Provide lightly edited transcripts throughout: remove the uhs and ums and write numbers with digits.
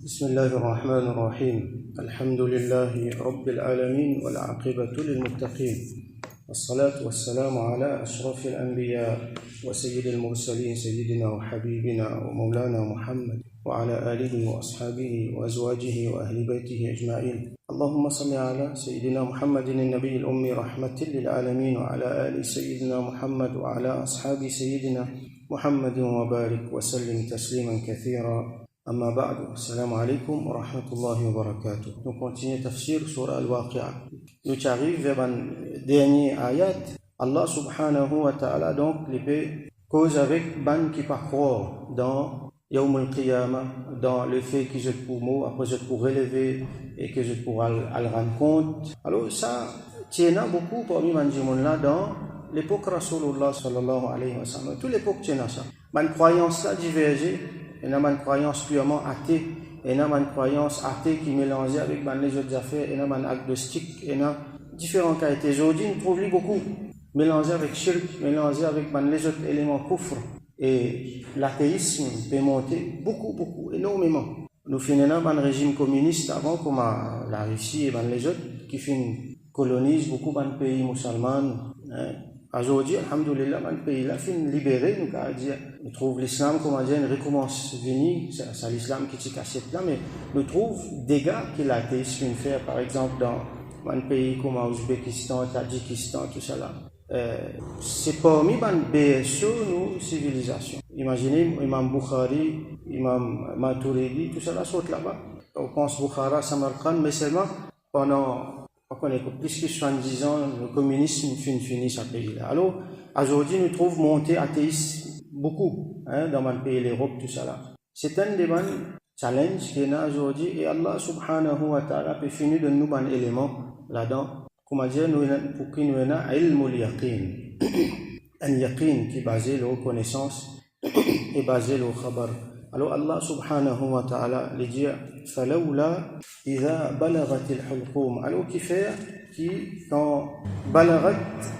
بسم الله الرحمن الرحيم الحمد لله رب العالمين والعاقبة للمتقين والصلاة والسلام على أشرف الأنبياء وسيد المرسلين سيدنا وحبيبنا ومولانا محمد وعلى آله وأصحابه وأزواجه وأهل بيته أجمعين. اللهم صل على سيدنا محمد النبي الأمي رحمة للعالمين وعلى آل سيدنا محمد وعلى أصحاب سيدنا محمد وبارك وسلم تسليما كثيرا. أما بعد السلام عليكم ورحمة الله وبركاته. Nous continuons tafsir sur Al-Waqi'a. Nous arrivons vers un dernier ayat. Allah subhanahu wa ta'ala donc les cause avec ban qui pas croire dans Yawm al-Qiyamah, dans le fait qu'ils sont pour mots, après ils pour relever et que je pour al rendre compte. Alors ça tient beaucoup parmi les là dans l'époque Rasulullah sallallahu alayhi wa sallam. Toute l'époque tient ça. Man croyance là divergée. Il y a une croyance purement athée, il y a une croyance athée qui est mélangée avec les autres affaires, il y a une agnostique, il y a différents qualités. Aujourd'hui, nous trouvons beaucoup mélangés avec shirk, mélangés avec les autres éléments kufr. Et l'athéisme peut monter beaucoup, énormément. Nous finissons un régime communiste avant, comme la Russie et les autres, qui colonisent beaucoup de pays musulmans. Aujourd'hui, alhamdoulilah, le pays là fin libéré, nous trouvons l'islam comme une recommence venue, c'est l'islam qui est cassé là, mais nous trouvons des dégâts que l'athéisme fait, par exemple dans un pays comme l'Ouzbékistan, le Tadjikistan, tout ça là. C'est parmi les BSO, nos civilisations. Imaginez, Imam Bukhari, Imam Maturidi, tout ça là saute là-bas. On pense Bukhara, Samarkand, mais seulement pendant plus que 70 ans, le communisme finit ce pays-là. Alors, aujourd'hui, nous trouvons monter athéisme beaucoup, dans mon pays, l'Europe, tout ça là. C'est un des challenges qu'il y a aujourd'hui, et Allah subhanahu wa ta'ala peut finir de nous un élément là-dedans. Comme dire, pour qu'il nous ait un ilmul yaqin. Un yaqin qui est basé sur la connaissance et basé sur le khabar. Alors Allah subhanahu wa ta'ala lui dit فلولا إذا بلغت الحلقوم. Alors qui fait quand بلغت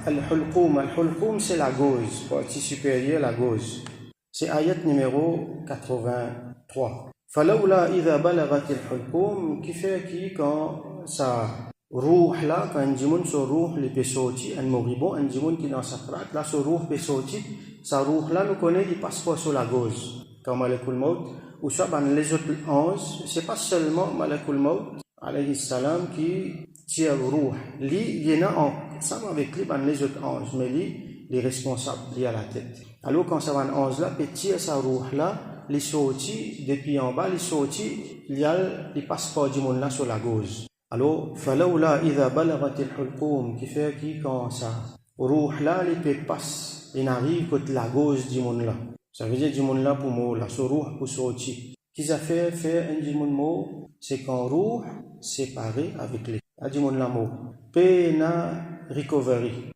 الحلقوم c'est la gauze, partie supérieure la gauze. C'est ayat numéro 83. فلولا إذا بلغت الحلقوم qui fait quand ça روح là quand un djimoun se روح les pesoti un moribond un djimoun qui dans sa crate là se روح pesoti sa روح là nous connaît il passe pas sur la gauze comme Malakul Maut ou soit les autres anges, c'est pas seulement Malakul Maut alayhi salam qui tire le ruh. Lui, il y en a ensemble avec lui les autres anges, mais lui, les responsables liés à la tête. Alors quand ça va un ange là, peut tirer sa ruh là, les sorties depuis en bas, les sorties, il passe pas du monde là sur la gauze. Alors, falawla idha balaghat al-hulqum, qui fait qui quand ça ruh là, il peut passe, il arrive côté la gauze du monde là. Ça veut dire du monde là pour moi, la ruh pour sortir. Qu'ils a fait un du monde mot, c'est quand ruh séparé avec les. Un du monde là mot. Pena recovery.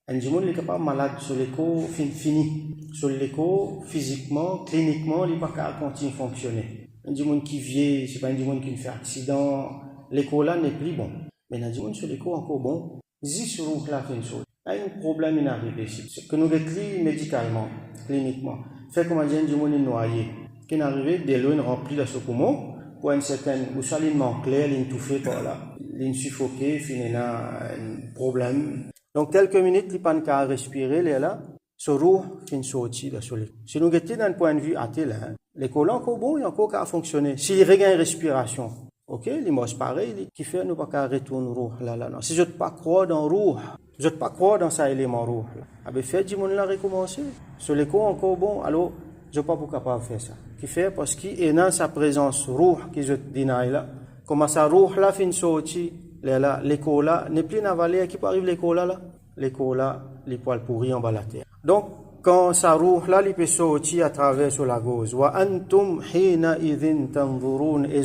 Un du monde est capable malade sur l'écho fini. Sur l'écho physiquement, cliniquement, il n'est pas capable de continuer à fonctionner. Un du monde qui vieillit, c'est pas un du monde qui fait accident. L'écho là n'est plus bon. Mais un du monde sur l'écho encore bon. Si sur ruh là fait une chose. Il y a un problème inarrivé ici. C'est que nous décrit médicalement, cliniquement. Fait comme un du monde noyé. Qui est arrivé, des lois remplies de ce poumon, pour une certaine, ou ça l'in clair, l'in tout fait par là. L'in suffoqué, finalement, un problème. Donc, quelques minutes, il n'y a pas respirer, là, ce roux, fin sorti de ce lit. Si nous regardons d'un point de vue athée, là, les collants encore bon, il y a encore qu'à fonctionner. S'il regagne respiration, ok, les mots pareil, qui fait, nous pas qu'à retourner roux, là, non. Si je ne pas croire dans roux, je ne pas croire dans ça élément roux, là. Avec fait, du monde là recommencer. Sur les corps encore bon, alors, je ne sais pas pourquoi pas faire ça. Qui fait parce qu'il est dans sa présence roux qui je dis là. Comment ça roux là fin sorti là l'école là n'est plus navalé qui peut arriver l'école là l'école là les poils pourris en bas la terre. Donc quand ça roux là il peut sortir à travers sur la gauze. Wa antum hina idhin tanzurun et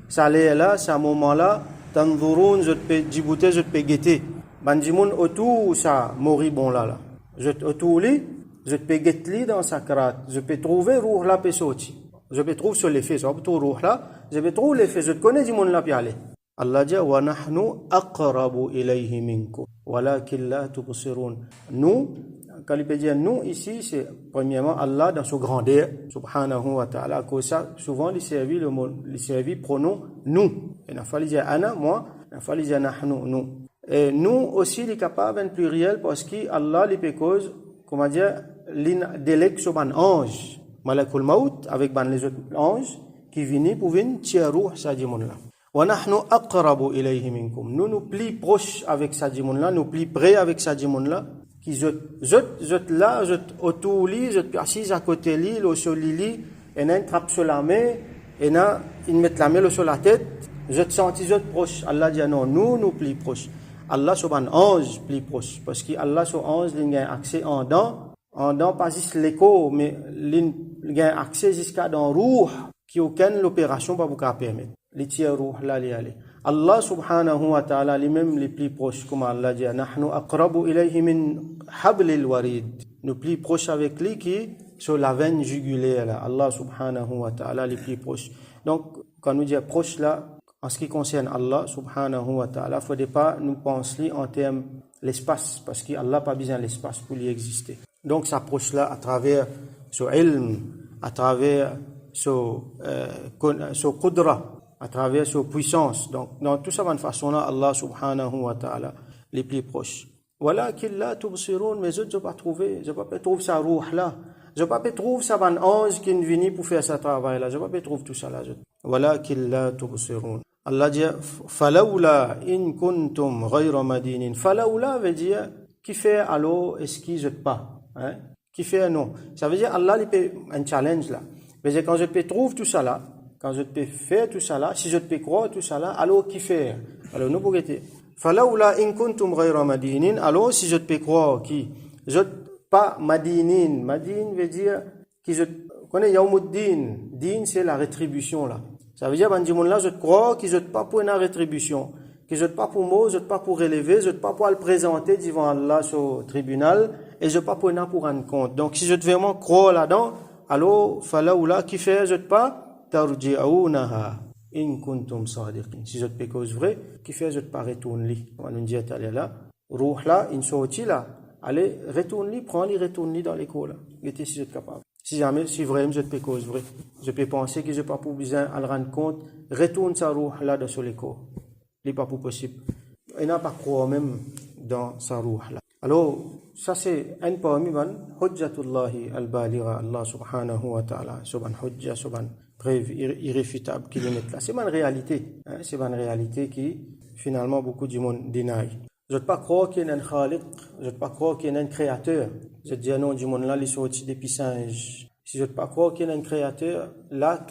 ça là ça moment là tanzurun je peux djibouter je peux guetter. Bandimoun autour ça moribond là. Je autour lui je peux guetter dans sa crate, je peux trouver roux là peut sortir. Je peux trouver sur les faits, je peux trouver roux là, je peux trouver les faits, je connais du monde là puis aller. Allah dit wa nahnu aqrabu ilayhi minkum walakin la tubsirun. Nous quand il peut dire nous ici, c'est premièrement Allah dans son grandeur, subhanahu wa ta'ala. À cause ça, souvent, il servit pronom nous. Il n'a fallu dire ana, moi, il n'a fallu dire nahnu, nous. Et nous aussi, il est capable en pluriel parce qu'Allah, il peut cause, comment dire, il délègue sur un ange, malakul maut, avec les autres anges, qui viennent pour venir tirer ruh sa djimoun-là. Wa nahnu aqrabu ilayhi minkum. Nous plus proches avec sa djimoun-là, nous plus près avec sa djimoun-là, qui zot là, zot autour li, zot assis à côté li, le sur li, et un trappe sur la main, et ils mettent la main sur la tête, zot senti zot proche. Allah dit non, nous plus proches. Allah sur un ange plus proche, parce qu'Allah sur ange, il a accès en dents, pas juste l'écho, mais il a accès jusqu'à dans ruh, qui aucune l'opération pas vous permettre. Les tiers ruh là les aller. Allah subhanahu wa ta'ala lui-même les plus proches, comme Allah dit, nahnu aqrabu ilayhi min hablil warid. Nous plus proches avec lui qui sur la veine jugulaire là. Allah subhanahu wa ta'ala les plus proches. Donc quand nous disons proche là, en ce qui concerne Allah subhanahu wa ta'ala, il ne faudrait pas nous penser en termes l'espace, parce qu'Allah n'a pas besoin de l'espace pour y exister. Donc s'approche là à travers ce ilm, à travers ce qudra, à travers sa puissance. Donc dans toute cette façon-là, Allah subhanahu wa ta'ala les plus proches. Voilà qu'il la tubsirun, mais je ne peux pas trouver sa ruh là. Je ne peux pas trouver ça un ange qui est venu pour faire ce travail là. Je ne peux pas trouver tout ça là. Voilà qu'il la tubsirun. Allah dit falawla in kuntum ghayra madinin. Falawla veut dire qui fait alors est-ce qu'il jette pas, hein? Qui fait non. Ça veut dire Allah il peut un challenge là. Mais quand je peux trouver tout ça là, quand je peux faire tout ça là, si je peux croire tout ça là, alors qui fait? Alors nous pour être falawla in kuntum ghayra madinin. Alors si je peux croire qui je pas madinin. Madin veut dire qui je connais yaumuddin. Din c'est la rétribution là. Ça veut dire, là, je crois qu'ils ne pas pour une rétribution, qu'ils ne pas pour moi, je ne pas pour relever, je ne pas pour le présenter devant Allah sur le tribunal, et je ne pas pour rendre compte. Donc, si je te vraiment croire là-dedans, alors, fala ou là, qui fait, je ne pas, tarji'ounaha, in kuntum sadiqin. Si je te peux cause vrai, qui fait, je ne pas retourner. On nous dit, allez là, ruh là, une sortie là, allez, retourne-li, prends-li, retourne-li dans l'école là. Mettez si je suis capable. Si jamais, si vraiment je peux cause vrai, je peux penser que je n'ai pas pour besoin à le rendre compte, retourne sa roue là dans l'écho. Ce n'est pas possible. Il n'a pas croire même dans sa roue là. Alors, ça c'est un parmi les hujjatullahi al-baligha, Allah subhanahu wa ta'ala, subhan hujja, subhan preuve irréfutable qu'il met là. C'est une réalité. Hein? C'est une réalité qui, finalement, beaucoup du monde dénie. Je ne peux pas croire qu'il y a un khaliq, je ne peux pas croire qu'il y a un créateur. Je dis non, du monde là, il sont des petits singes. Si je ne peux pas croire qu'il y a un créateur là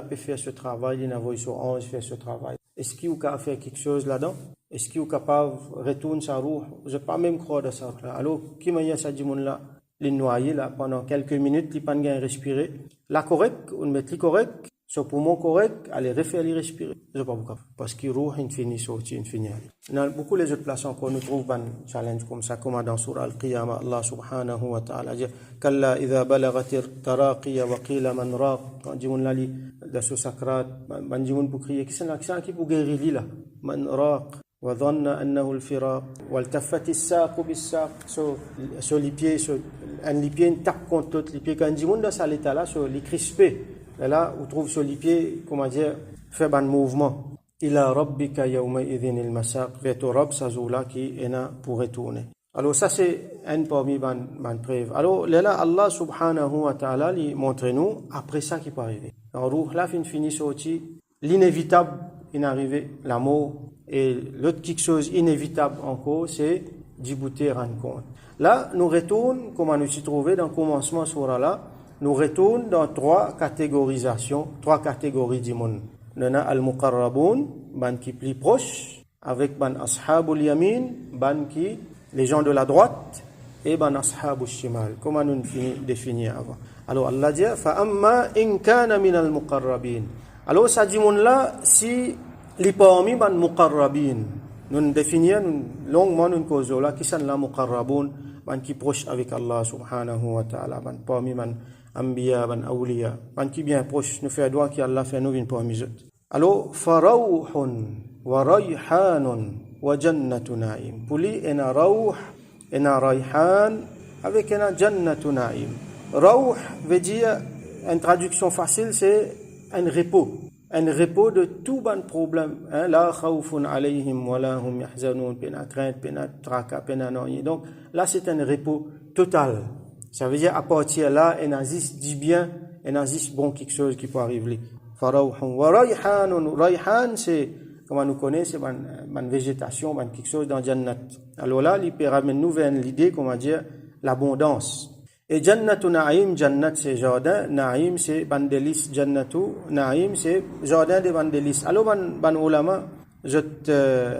peut faire ce travail, il envoie son ange faire ce travail. Est-ce qu'il est capable de faire quelque chose là-dedans? Est-ce qu'il est capable de retourner sa roue? Je ne peux pas même croire de ça. Alors, qui m'a dit ça du monde là? Il noyé là pendant quelques minutes, il n'a pas de respirer. La correcte, on met le correct. Son poumon correct, allez refaire les respirer. Je ne sais pas pourquoi. Parce qu'il roule infini, sorti infini. Dans beaucoup les autres places encore, nous trouvons un challenge comme ça, comme dans Surah Al-Qiyamah, Allah subhanahu wa ta'ala dit Kalla idha balagatir taraqiya wa qila man raq. Quand dit on l'a dit, dans ce sacrat, on dit on peut crier, qui c'est qui peut guérir là? Man raq. Wa dhanna annahu al-firaq. Wa altafati as-saq bis-saq. Sur les pieds, les pieds tapent contre l'autre. Les pieds, quand dit on dans cet état-là, sur les crispés. Et là, on trouve sur les pieds, comment dire, faire un mouvement. Ila rabbika yawma idhin al-masaq, vers ton Rabb, ça là qui est là pour retourner. Alors ça c'est un parmi les preuves. Alors là, Allah subhanahu wa ta'ala lui montre nous après ça qui peut arriver. Alors là, finit sorti, l'inévitable est arrivé, la mort, et l'autre quelque chose inévitable encore, c'est d'y bouter rendre compte. Là, nous retournons, comme on s'y trouvait dans le commencement surah là, nous retournons dans trois catégories du monde. Nous avons al-muqarrabun, ban qui plus proche, avec ban ashabul yamin, ban qui les gens de la droite, et ban ashabul shimal. Comment nous définir avant? Alors Allah dit fa amma in kana min al-muqarrabin. Alors ça dit monde là si les parmi ban muqarrabin. Nous définir longuement une cause là qui sont la muqarrabun, ban qui proche avec Allah subhanahu wa ta'ala, ban parmi ban Ambiya ban awliya, ban qui bien proche, nous fait droit qu'Allah fait nous une parmi eux. Alors, farawhun wa rayhanun wa jannatu na'im. Pour lui, ena rawh, ena rayhan, avec un jannatu na'im. Rawh veut dire, une traduction facile, c'est un repos. Un repos de tout bon problème. La khawfun alayhim wa la hum yahzanun, pena crainte, pena tracas, pena noyer. Donc là, c'est un repos total. Ça veut dire, à partir de là, il n'existe du bien, il n'existe bon quelque chose qui peut arriver. Farawhun wa rayhanun. Rayhan, c'est, comme nous connaissons, c'est une végétation, quelque chose dans Jannat. Alors là, il peut ramener nous vers l'idée, comment dire, l'abondance. Et Jannatu Na'im, Jannat c'est jardin, Na'im c'est ban délice, Jannatu Na'im c'est jardin de ban délice. Alors ban ulama, je te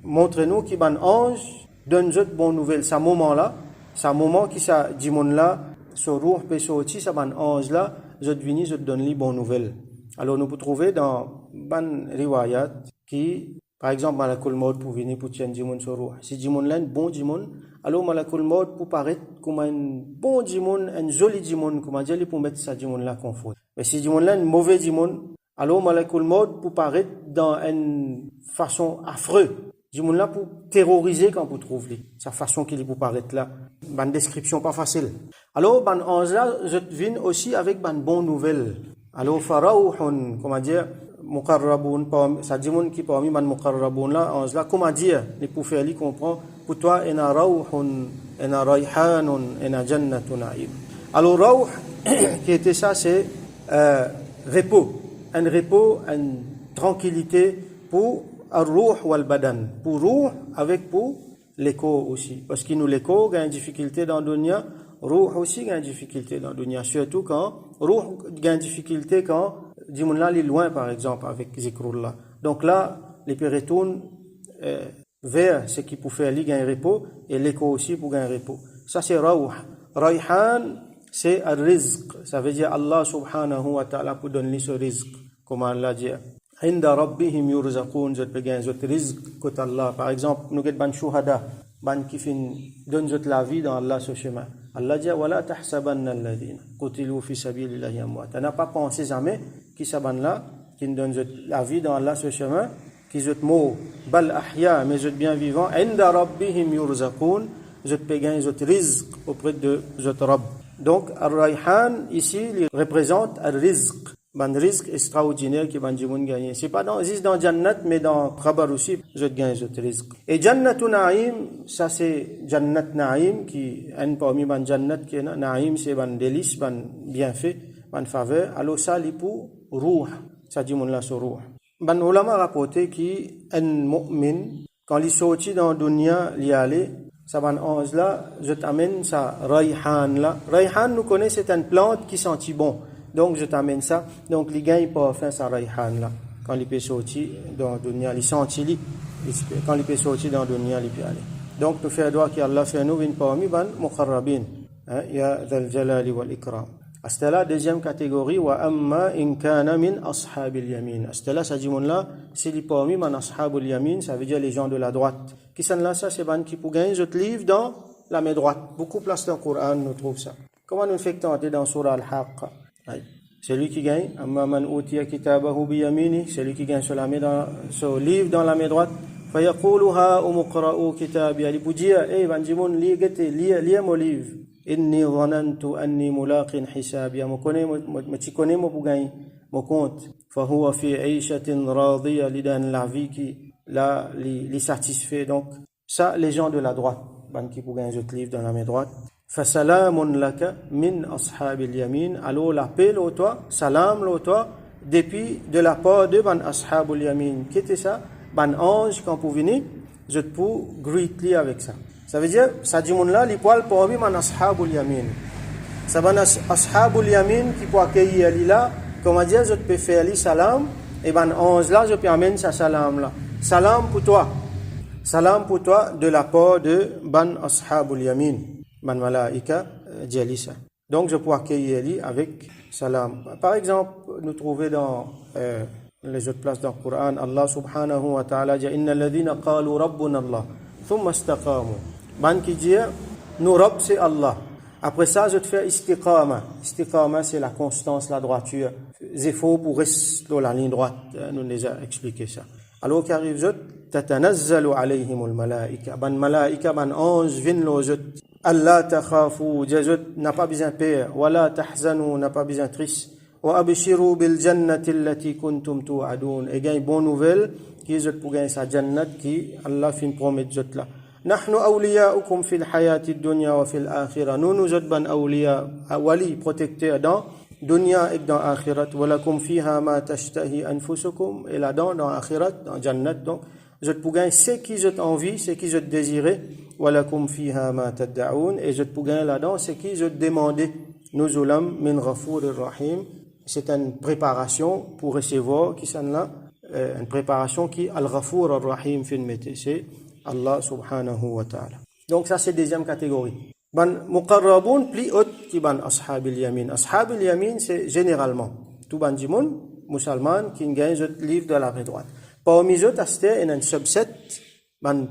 montre nous qui ban ange donne je bonne nouvelle. Ce moment qui ça dit mon là, sur ruh peut sortir, ça ban ange là, je te vini, je te donne les bonnes nouvelles. Alors nous pouvons trouver dans ban riwayat qui, par exemple, Malakul Maut pour venir pour tirer Jimon sur ruh. Si Jimon là, un bon Jimon, alors Malakul Maut pour paraître comme un bon Jimon, un joli Jimon, comment dire, pour mettre ça Jimon là confort. Mais si Jimon là, un mauvais Jimon, alors Malakul Maut pour paraître dans une façon affreuse. Jimon là pour terroriser quand vous trouvez sa façon qu'il est pour paraître là. Ban description pas facile. Alors, ban ange là, je viens aussi avec ban bonne nouvelle. Alors, farawhun, comment dire, muqarrabun, ça dit mon qui parmi ban muqarrabun là, ange là, comment dire, les pour faire lui comprend, pour toi, ena rawhun, ena rayhanun, ena jannatu na'im. Alors, rawh, qui était ça, c'est repos. Un repos, une tranquillité pour ar-ruh wal badan. Pour ruh, avec pour l'écho aussi. Parce qu'il nous l'écho, il y a une difficulté dans le dunya, ruh aussi, il y a une difficulté dans le dunya. Surtout quand, ruh, il y a une difficulté quand, dis-moi là, il est loin, par exemple, avec zikrullah. Donc là, les retournent vers ce qui peut faire il y a un repos, et l'écho aussi pour gagner un repos. Ça, c'est rawh. Rayhan, c'est ar-rizq. Ça veut dire Allah subhanahu wa ta'ala pour donner ce rizq. Comme Allah dit. Inda rabbihim yurzaqun, je peux gagner ce rizq côté Allah. Par exemple, nous avons ban shuhada, ban qui donne la vie dans Allah ce chemin. Allah dit wala tahsabanna alladhina qutilu fi sabilillahi amwat. Tu n'as pas pensé jamais qui saban là qui donne la vie dans Allah ce chemin, qui est mort, bal ahya, mais bien vivant. Inda rabbihim yurzaqun, je peux gagner ce rizq auprès de ce Rabb. Donc ar-rayhan ici il représente ar-rizq. Ban rizq extraordinaire qui ban jimoun gagner. C'est pas juste dans Jannat, mais dans Khabar aussi, je gagne ce rizq. Et Jannatu Na'im, ça c'est Jannat Na'im, qui est parmi ban Jannat, qui est Na'im, c'est ban délice, ban bienfait, ban faveur. Alors ça, il pour ruh, ça jimoun là sur ruh. Ban ulama rapporté qui un mu'min, quand il sortit dans le dunya, il y allait, ça ban ange là, je t'amène ça rayhan là. Rayhan, nous connaissons, c'est une plante qui sentit bon. Donc, je t'amène ça. Donc, les gars, ils peuvent faire ça rayhan là. Quand ils peuvent sortir dans le dunya, ils sentent li. Quand ils peuvent sortir dans le dunya, ils peuvent aller. Donc, nous faisons droit qu'Allah fait nous une parmi ban muqarrabin. Ya dhal jalali wal ikram. Asta là, deuxième catégorie, wa amma in kana min ashabil yamin. Asta là, ça dit mon là, c'est les parmi man ashabul yamin, ça veut dire les gens de la droite. Qui sont là, ça, c'est ban qui pour gagner ce livre dans la main droite. Beaucoup de place dans le Coran, nous trouve ça. Comment nous fait tenter dans Surah Al-Haqq? Celui qui gagne, amma man utiya kitabahu bi yamini, celui qui gagne sur ce livre dans la main droite, fa yaqulu ha umqra'u kitabi, il peut dire banjimon li mon livre, inni dhanantu anni mulaqin hisabi, mo connais mo pour gagner mon compte, fa huwa fi 'aishatin radiya, lidan la vie qui la li satisfait. Donc ça, les gens de la droite, ban qui pour gagner ce livre dans la main droite. Fasalamun laka min ashabil yamin. Alors la paix au toi, salam au toi, depuis de la part de ban ashabul yamin. Qu'est-ce que ça? Ban ange quand pour venir, je peux greetly avec ça. Ça veut dire, ça dit mon là, les poils pour lui ban ashabul yamin. Ça ban ashabul yamin qui peut accueillir ali là, comment dire, je peux faire li salam, et ban ange là, je peux amener sa salam là. Salam pour toi. Salam pour toi de la part de ban ashabul yamin. Man malaika jalisa. Donc je peux accueillir lui avec salam. Par exemple, nous trouvons dans les autres places dans le Coran, Allah subhanahu wa ta'ala dit innal ladhina qalu rabbuna Allah thumma istaqamu. Man qui dit nous Rabb c'est Allah. Après ça, je te fais istiqama. Istiqama c'est la constance, la droiture. Efforts pour rester dans la ligne droite. Nous déjà expliqué ça. Alors qu'arrive je tatanazzalu alayhimul malaika. Ban malaika ban ange viennent le Allah takhafu, n'a pas besoin peur, wala tahzanu, n'a pas besoin triste, wa abshiru bil jannati allati kuntum tu'adun, et gagne bonne nouvelle qui est pour gagner sa jannat qui Allah fin promet jot là. Nahnu awliya'ukum fil hayati dunya wa fil akhirah, nous jot ban awliya, wali protecteur dans dunya et dans akhirat, wa lakum fiha ma tashtahi anfusukum, et là dans akhirat, dans jannat, donc je pour gagner ce qui je envie, ce qui je désirais, walakum fiha ma tad'un, et je pour gagner là-dedans ce qui je demandais, nuzulam min ghafurir rahim, c'est une préparation pour recevoir qui s'en là, une préparation qui al-Ghafur ar-Rahim fin mété, c'est Allah subhanahu wa ta'ala. Donc ça c'est deuxième catégorie. Ban muqarrabun plus haute qui ban ashabil yamin. Ashabil yamin c'est généralement tout ban jimoun musulman qui gagne le livre de la main droite. Parmi eux, c'est un subset ban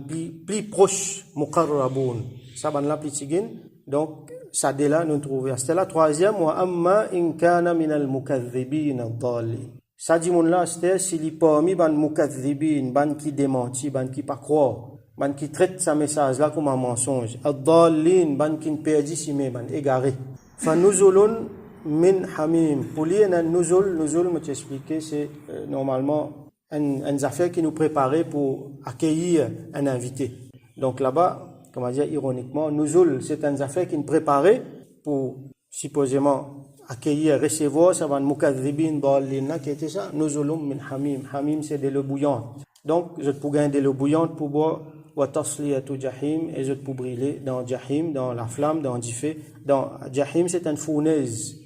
plus proche muqarrabun. Ça ban la plus tigin. Donc ça dès là nous trouvons. C'était la troisième wa amma in kana min al mukaththibin ad-dallin. Ça dit mon là c'était s'il parmi ban mukaththibin, ban qui démentit, ban qui pas croire, ban qui traite sa message là comme un mensonge. Ad-dallin, ban qui perdu si mais ban égaré. Fa nuzulun min hamim. Pour lui un nuzul me t'expliquer c'est normalement un affaire qui nous préparait pour accueillir un invité. Donc là-bas, comment dire ironiquement, nuzul c'est un affaire qui nous préparait pour supposément accueillir, recevoir, ça va mukaththibin dallin qui était ça, nuzulum min hamim. Hamim c'est de l'eau bouillante. Donc je peux gagner de l'eau bouillante pour boire wa tasliyatu jahim, et je peux brûler dans jahim, dans la flamme, dans diffé. Dans jahim c'est une fournaise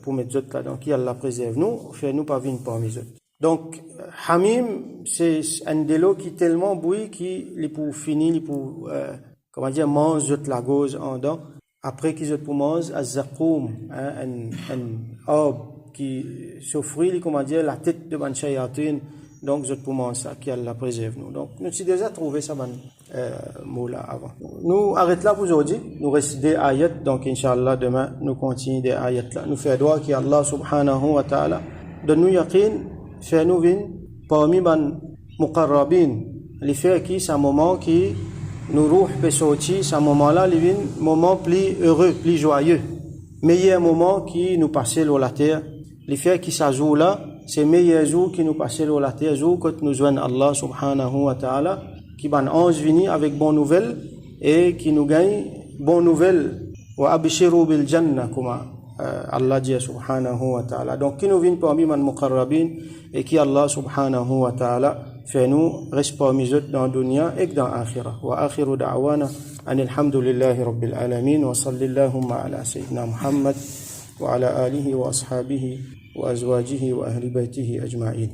pour mettre là, donc qui Allah préserve nous, fait nous pas venir parmi eux. Donc hamim c'est un de l'eau qui tellement bouillit qui les pour finir, les pour comment dire mange la gauze en dedans. Après qu'ils pour manger az-zaqum, un arbre qui s'offre, comment dire la tête de ban shayatin. Donc je pour manger ça qui Allah préserve nous. Donc nous avons déjà trouvé ça ban mot là avant. Nous arrêtons là pour aujourd'hui. Nous restons des ayats, donc inshallah demain nous continuons des ayats là. Nous faisons droit qui Allah subhanahu wa ta'ala donne nous yaqin, fait nous vin parmi ban muqarrabin. Les faire qui c'est un moment qui nous rouh peut sortir, c'est un moment là, les moment plus heureux, plus joyeux. Meilleur moment qui nous passait sur la terre. Les faire qui s'ajoute là, c'est meilleur jour qui nous passait sur la terre, jour que nous joignons Allah subhanahu wa ta'ala, qui ban ange vini avec bonne nouvelle et qui nous gagne bonne nouvelle. Wa abshiru bil jannah, comme Allah dit subhanahu wa ta'ala. Donc qui nous vient parmi man muqarrabin et qui Allah subhanahu wa ta'ala fait nous reste parmi eux dans dunya et dans akhirah. Wa akhiru da'wana anil hamdulillahi rabbil alamin wa sallallahu ala sayyidina Muhammad wa ala alihi wa ashabihi wa azwajihi wa ahli baytihi ajma'in.